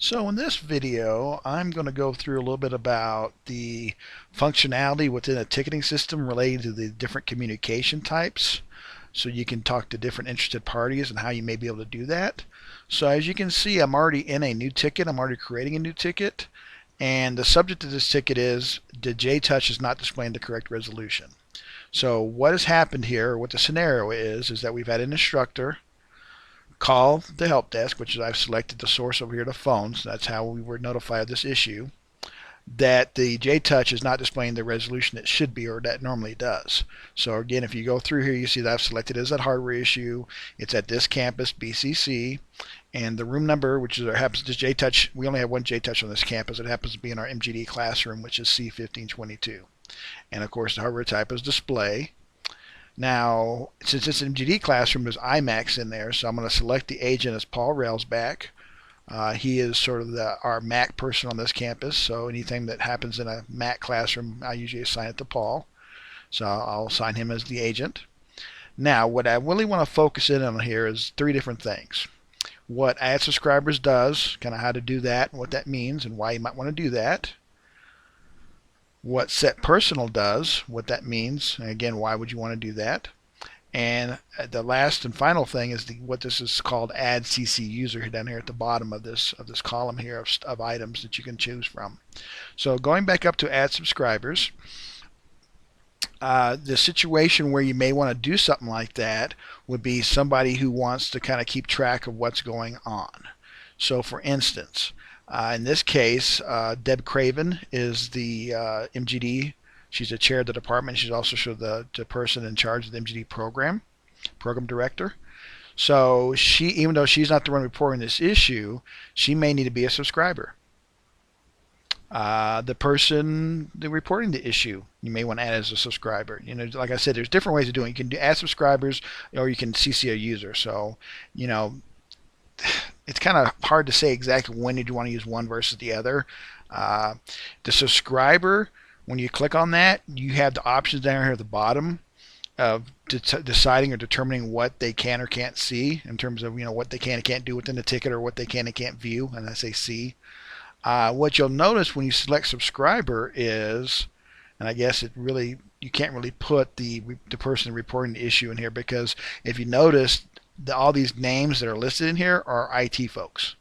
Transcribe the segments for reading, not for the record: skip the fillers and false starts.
So in this video, I'm going to go through a little bit about the functionality within a ticketing system related to the different communication types. So you can talk to different interested parties and how you may be able to do that. So as you can see, I'm already in a new ticket. I'm already creating a new ticket. And the subject of this ticket is the JTouch is not displaying the correct resolution. So what has happened here, what the scenario is that we've had an instructor call the help desk, which is I've selected the source over here, the phones. That's how we were notified of this issue, that the JTouch is not displaying the resolution it should be or that normally does. So again, if you go through here, you see that I've selected as that hardware issue. It's at this campus, BCC, and the room number, which is happens to JTouch. We only have one JTouch on this campus. It happens to be in our MGD classroom, which is C1522. And of course, the hardware type is display. Now, since it's an MGD classroom, there's IMAX in there, so I'm going to select the agent as Paul Railsback. He is sort of our Mac person on this campus, so anything that happens in a Mac classroom, I usually assign it to Paul. So I'll assign him as the agent. Now, what I really want to focus in on here is three different things. What Add Subscribers does, kind of how to do that, and what that means, and why you might want to do that. What Set Personal does, what that means, and again, why would you want to do that. And the last and final thing is what this is called Add CC User down here at the bottom of this column here of items that you can choose from. So going back up to Add Subscribers, the situation where you may want to do something like that would be somebody who wants to kind of keep track of what's going on. So for instance, in this case, Deb Craven is the MGD. She's the chair of the department. She's also the person in charge of the MGD program director. So she, even though she's not the one reporting this issue, she may need to be a subscriber. The person reporting the issue, you may want to add as a subscriber. You know, like I said, there's different ways of doing it. You can add subscribers, or you can CC a user. So, you know, it's kind of hard to say exactly when did you want to use one versus the other. The subscriber, when you click on that, you have the options down here at the bottom of deciding or determining what they can or can't see in terms of, you know, what they can and can't do within the ticket or what they can and can't view, and I say see. What you'll notice when you select subscriber is, and I guess you can't really put the person reporting the issue in here, because if you notice, all these names that are listed in here are IT folks.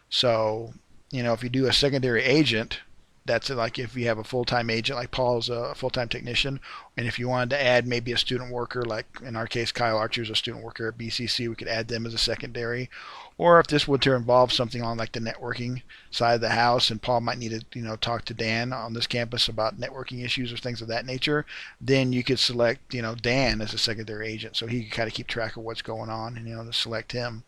So, you know, if you do a secondary agent, that's like if you have a full-time agent, like Paul's a full-time technician, and if you wanted to add maybe a student worker, like in our case, Kyle Archer is a student worker at BCC, we could add them as a secondary. Or if this were to involve something on like the networking side of the house, and Paul might need to, you know, talk to Dan on this campus about networking issues or things of that nature, then you could select, you know, Dan as a secondary agent, so he can kind of keep track of what's going on, and, you know, to select him.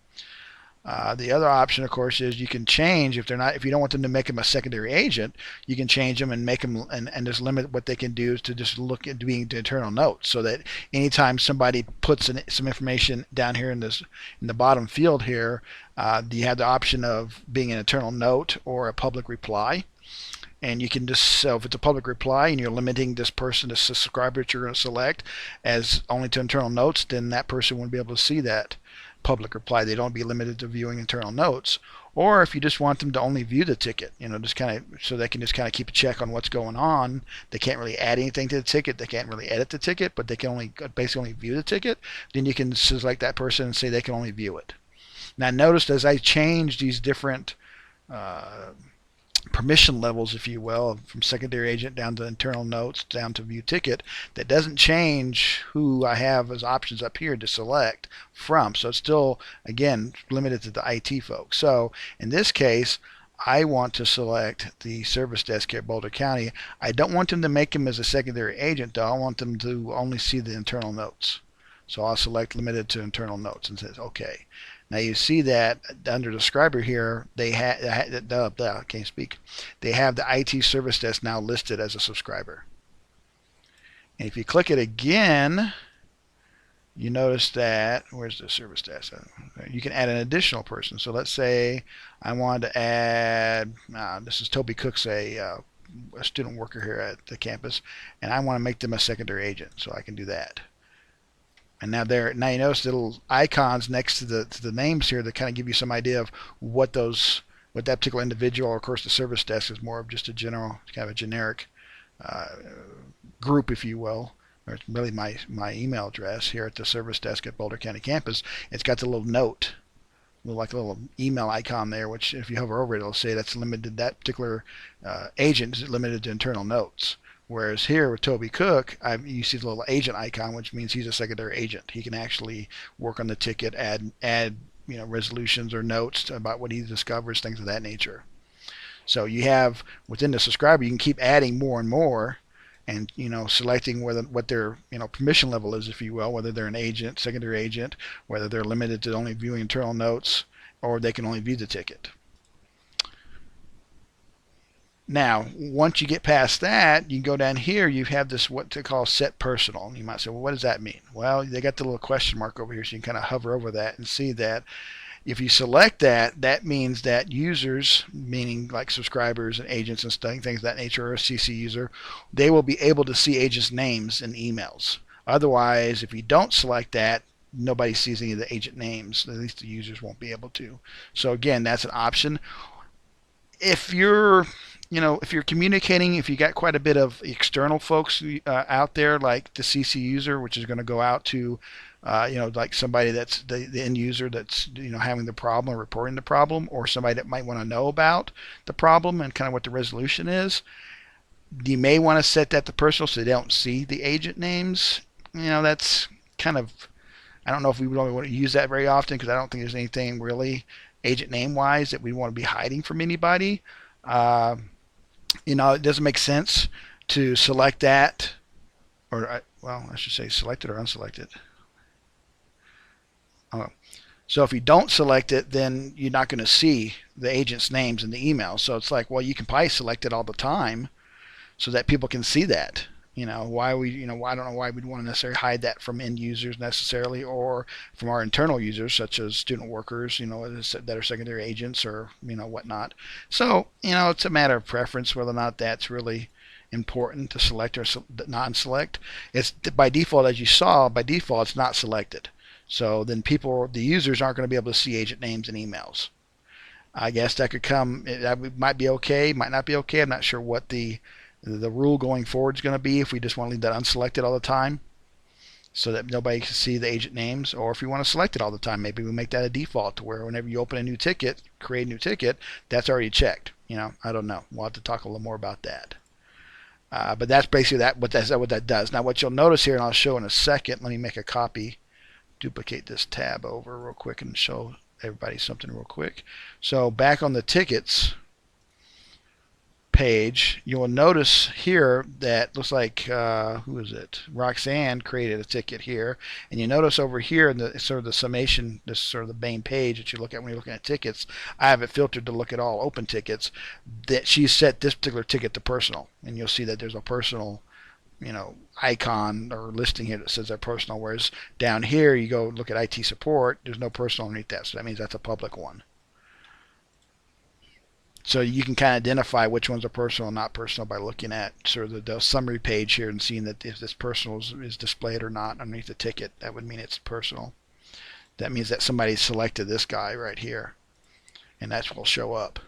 The other option, of course, is you can change if you don't want them to make them a secondary agent, you can change them and make them and just limit what they can do to just look at being the internal notes, so that anytime somebody puts some information down here in the bottom field here, you have the option of being an internal note or a public reply. And you can just, so if it's a public reply and you're limiting this person, this subscriber that you're going to select, as only to internal notes, then that person won't be able to see that public reply. They don't be limited to viewing internal notes. Or if you just want them to only view the ticket, you know, just kind of so they can just kind of keep a check on what's going on. They can't really add anything to the ticket. They can't really edit the ticket, but they can only basically only view the ticket. Then you can select that person and say they can only view it. Now notice as I change these different permission levels, if you will, from secondary agent down to internal notes down to view ticket, that doesn't change who I have as options up here to select from. So it's still, again, limited to the IT folks. So in this case, I want to select the service desk here at Boulder County. I don't want them to make him as a secondary agent, though. I want them to only see the internal notes. So I'll select limited to internal notes and says OK. Now you see that under the subscriber here, they I can't speak. They have the IT service desk now listed as a subscriber. And if you click it again, you notice that, where's the service desk? You can add an additional person. So let's say I wanted to add, this is Toby Cooks, a student worker here at the campus, and I want to make them a secondary agent, so I can do that. And now you notice the little icons next to the names here that kind of give you some idea of what those with that particular individual. Or of course, the service desk is more of just a general, kind of a generic uh, group, if you will. Or it's really my email address here at the service desk at Boulder County campus. It's got the little note, like a little email icon there, which if you hover over it, it'll say that's limited. That particular agent is limited to internal notes. Whereas here with Toby Cook, you see the little agent icon, which means he's a secondary agent. He can actually work on the ticket, add resolutions or notes about what he discovers, things of that nature. So you have within the subscriber, you can keep adding more and more, and selecting what their permission level is, if you will, whether they're an agent, secondary agent, whether they're limited to only viewing internal notes, or they can only view the ticket. Now, once you get past that, you can go down here. You have this what to call set personal. You might say, well, what does that mean? Well, they got the little question mark over here, so you can kind of hover over that and see that. If you select that, that means that users, meaning like subscribers and agents and things of that nature, or a CC user, they will be able to see agents' names in emails. Otherwise, if you don't select that, nobody sees any of the agent names. At least the users won't be able to. So again, that's an option. If you're communicating, if you got quite a bit of external folks out there, like the CC user, which is going to go out to, like somebody that's the end user that's having the problem or reporting the problem, or somebody that might want to know about the problem and kind of what the resolution is, you may want to set that to personal so they don't see the agent names. That's kind of, I don't know if we would only want to use that very often, because I don't think there's anything really agent name wise that we want to be hiding from anybody. It doesn't make sense to select that, or I should say selected or unselected. So if you don't select it, then you're not going to see the agent's names in the email. So it's like, well, you can probably select it all the time so that people can see that. I don't know why we'd want to necessarily hide that from end users necessarily, or from our internal users, such as student workers, that are secondary agents or, whatnot. So, it's a matter of preference whether or not that's really important to select or non-select. It's by default, as you saw, by default, it's not selected. So then the users aren't going to be able to see agent names in emails. I guess that could come, that might be okay, might not be okay. I'm not sure what the rule going forward is going to be, if we just want to leave that unselected all the time so that nobody can see the agent names, or if you want to select it all the time, maybe we make that a default to where whenever you open a new ticket, create a new ticket, that's already checked. I don't know. We'll have to talk a little more about that. But that's basically what that does. Now what you'll notice here, and I'll show in a second, let me make a copy, duplicate this tab over real quick and show everybody something real quick. So back on the tickets page, you will notice here that looks like who is it? Roxanne created a ticket here, and you notice over here in the sort of the summation, this sort of the main page that you look at when you're looking at tickets. I have it filtered to look at all open tickets. That she set this particular ticket to personal, and you'll see that there's a personal, icon or listing here that says they're personal. Whereas down here, you go look at IT support. There's no personal underneath that, so that means that's a public one. So you can kind of identify which ones are personal and not personal by looking at sort of the summary page here and seeing that if this personal is displayed or not underneath the ticket. That would mean it's personal. That means that somebody selected this guy right here, and that will show up.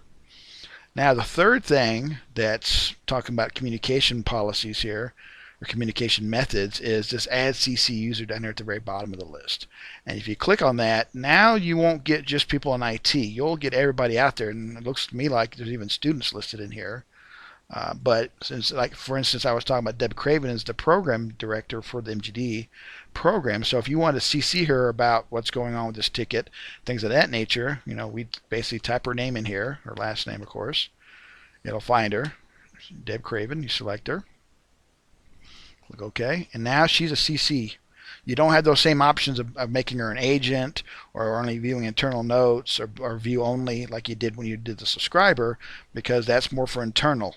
Now the third thing that's talking about communication policies here, or communication methods, is this add CC user down here at the very bottom of the list. And if you click on that, now you won't get just people in IT. You'll get everybody out there, and it looks to me like there's even students listed in here. But since, like for instance, I was talking about Deb Craven is the program director for the MGD program. So if you want to CC her about what's going on with this ticket, things of that nature, we basically type her name in here, her last name, of course. It'll find her, Deb Craven. You select her. Click OK, and now she's a CC. You don't have those same options of making her an agent, or only viewing internal notes, or view only like you did when you did the subscriber, because that's more for internal,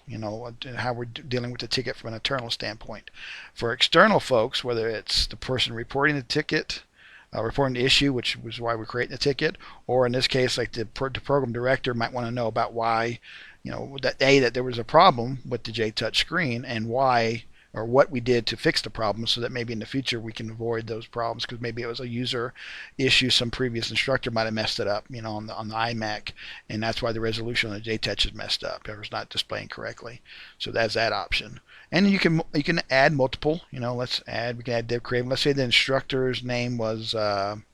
how we're dealing with the ticket from an internal standpoint. For external folks, whether it's the person reporting the ticket, reporting the issue, which was why we're creating the ticket, or in this case, like the program director might want to know about why, that there was a problem with the JTouch screen, and why or what we did to fix the problem, so that maybe in the future we can avoid those problems, because maybe it was a user issue, some previous instructor might have messed it up, on the iMac, and that's why the resolution on the JTouch is messed up, or it's not displaying correctly. So that's that option. And you can add multiple. Let's add. We can add Dev Craven. Let's say the instructor's name was. I'm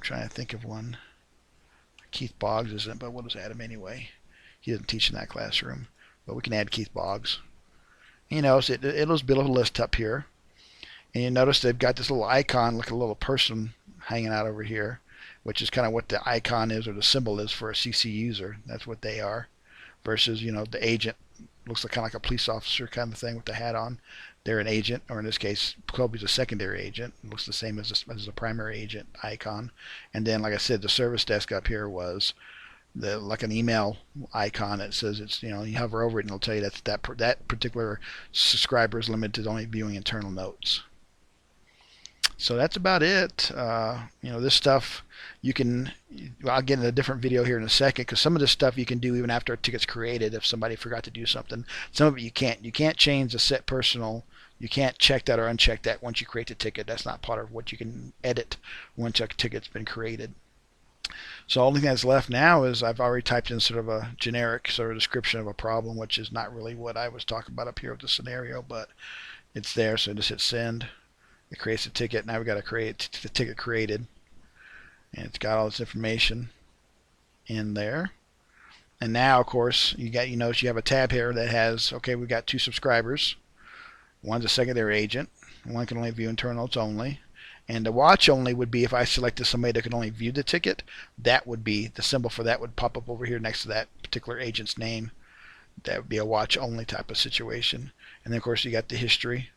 trying to think of one. Keith Boggs isn't, but we'll just add him anyway. He doesn't teach in that classroom, but we can add Keith Boggs. So it'll build a list up here, and you notice they've got this little icon, like a little person hanging out over here, which is kind of what the icon is, or the symbol is, for a CC user. That's what they are, versus the agent looks like kind of like a police officer kind of thing with the hat on. They're an agent, or in this case, Kobe's a secondary agent. It looks the same as a primary agent icon. And then, like I said, the service desk up here was like an email icon that says it's, you hover over it and it'll tell you that particular subscriber is limited to only viewing internal notes. So that's about it. This stuff I'll get in a different video here in a second, because some of this stuff you can do even after a ticket's created if somebody forgot to do something. Some of it you can't. You can't change the set personal. You can't check that or uncheck that once you create the ticket. That's not part of what you can edit once a ticket's been created. So the only thing that's left now is I've already typed in sort of a generic sort of description of a problem, which is not really what I was talking about up here with the scenario, but it's there. So just hit send. It creates a ticket. Now we've got to create the ticket created, and it's got all this information in there. And now, of course, you notice you have a tab here that has, okay, we've got 2 subscribers. One's a secondary agent. One can only view internal notes only. And the watch only would be if I selected somebody that could only view the ticket. That would be, the symbol for that would pop up over here next to that particular agent's name. That would be a watch only type of situation. And then, of course, you got the history.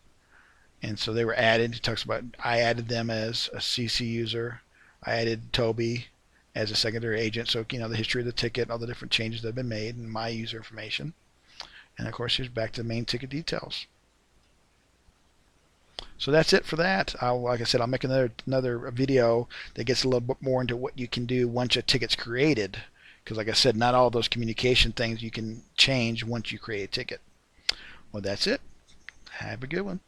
And so they were added. It talks about, I added them as a CC user. I added Toby as a secondary agent. So, the history of the ticket, all the different changes that have been made, and my user information. And, of course, here's back to the main ticket details. So that's it for that. Like I said, I'll make another video that gets a little bit more into what you can do once a ticket's created. Because, like I said, not all those communication things you can change once you create a ticket. Well, that's it. Have a good one.